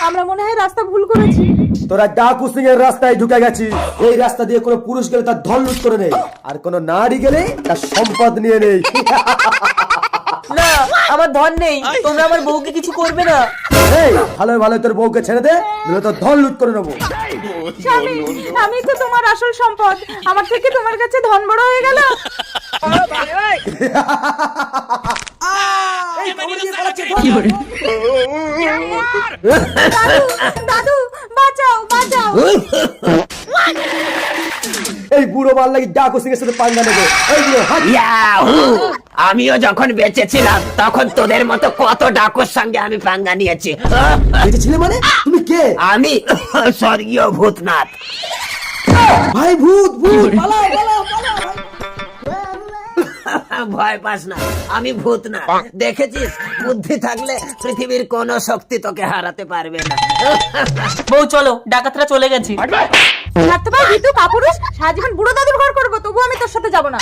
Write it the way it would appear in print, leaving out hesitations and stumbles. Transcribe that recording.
আমরা মনে হয় রাস্তা ভুল করেছি। তোরা ডাকু সিং এর রাস্তায় ঢুকে গেছি। এই রাস্তা দিয়ে কোনো পুরুষ গেলে তার ধন লুট করে নেই, আর কোনো নারী গেলে তার সম্পদ নিয়ে নেই। না, আমার ধন নেই, তোমরা আমার বউকে কিছু করবে না। এই ভালো ভালো তোর বউকে ছেড়ে দে, নইলে তোর ধন লুট করে নেবো। স্বামী, আমি তো তোমার আসল সম্পদ, আমার থেকে তোমার কাছে ধন বড় হয়ে গেল। দাদু বাঁচাও বাঁচাও। এই বুড়ো মাল লাগি ডাকু সিং এর সাথে পাঙ্গা নেবে। এই বুড়ো হাত। ইয়াহু! আমিও যখন বেঁচে ছিলাম তখন তোদের মতো কত ডাকুর সঙ্গে আমি পাঙ্গা নিয়েছি। বেঁচে ছিলে মানে? তুমি কে? আমি স্বর্গীয় ভূতনাথ। ভাই ভূত ভূত পালাও পালাও পালাও। ভয় পাস না, আমি ভূত না। দেখেছিস, বুদ্ধি থাকলে পৃথিবীর কোন শক্তি তোকে হারাতে পারবে না। বউ চলো, ডাকাতরা চলে গেছে। থাকতে পার ভিতু কাপুরুষ, সারা জীবন বুড়ো দাদুর ঘর করবো, তবু আমি তোর সাথে যাবো না।